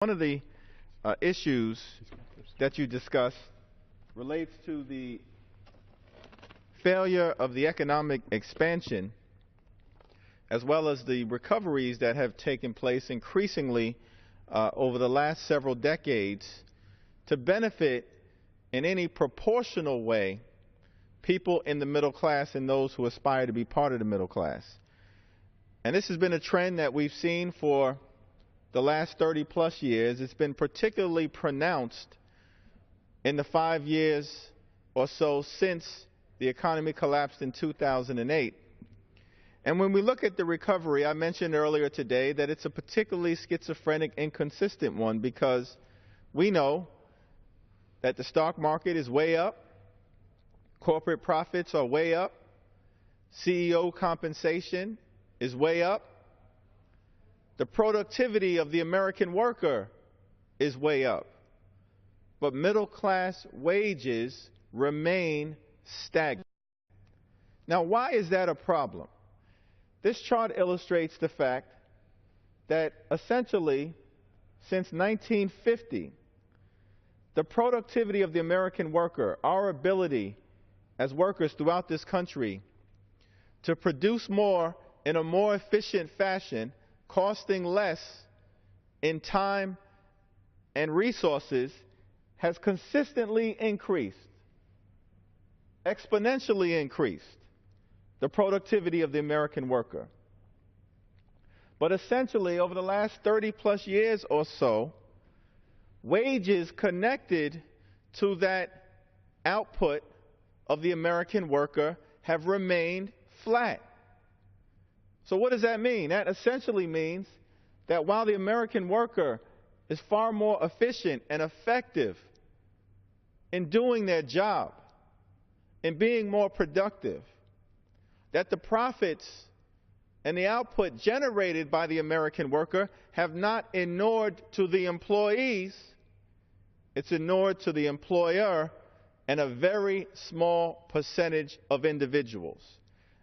One of the issues that you discussed relates to the failure of the economic expansion as well as the recoveries that have taken place increasingly over the last several decades to benefit in any proportional way people in the middle class and those who aspire to be part of the middle class. And this has been a trend that we've seen for the last 30-plus years. It's been particularly pronounced in the 5 years or so since the economy collapsed in 2008. And when we look at the recovery, I mentioned earlier today that it's a particularly schizophrenic, inconsistent one, because we know that the stock market is way up, corporate profits are way up, CEO compensation is way up, the productivity of the American worker is way up, but middle-class wages remain stagnant. Now, why is that a problem? This chart illustrates the fact that essentially, since 1950, the productivity of the American worker, our ability as workers throughout this country to produce more in a more efficient fashion, costing less in time and resources, has consistently increased, exponentially increased the productivity of the American worker. But essentially, over the last 30-plus years or so, wages connected to that output of the American worker have remained flat. So what does that mean? That essentially means that while the American worker is far more efficient and effective in doing their job, in being more productive, that the profits and the output generated by the American worker have not inured to the employees, it's inured to the employer and a very small percentage of individuals.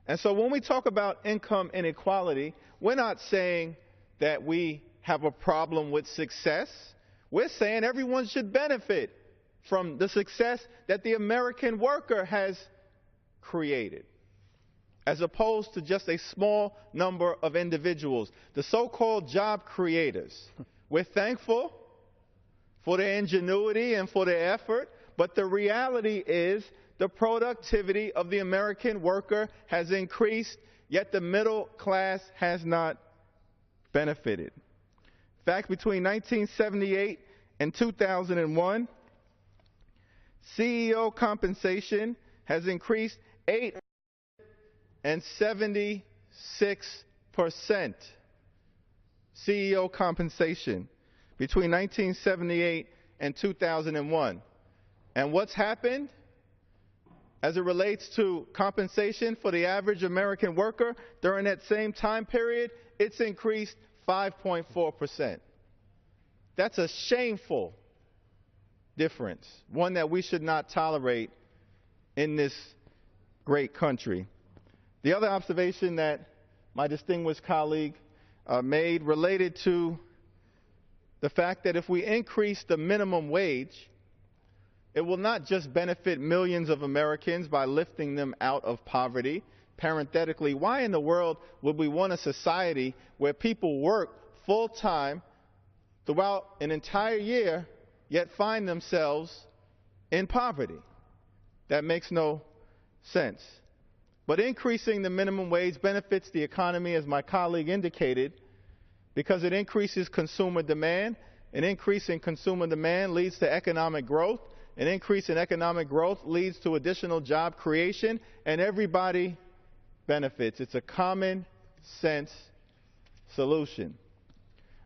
And so when we talk about income inequality, we're not saying that we have a problem with success. We're saying everyone should benefit from the success that the American worker has created, as opposed to just a small number of individuals, the so-called job creators. We're thankful for their ingenuity and for their effort, but the reality is the productivity of the American worker has increased, yet the middle class has not benefited. In fact, between 1978 and 2001, CEO compensation has increased 876%. CEO compensation between 1978 and 2001. And what's happened as it relates to compensation for the average American worker during that same time period? It's increased 5.4%. That's a shameful difference, one that we should not tolerate in this great country. The other observation that my distinguished colleague made related to the fact that if we increase the minimum wage, it will not just benefit millions of Americans by lifting them out of poverty. Parenthetically, why in the world would we want a society where people work full-time throughout an entire year, yet find themselves in poverty? That makes no sense. But increasing the minimum wage benefits the economy, as my colleague indicated, because it increases consumer demand. An increase in consumer demand leads to economic growth. An increase in economic growth leads to additional job creation, and everybody benefits. It's a common sense solution.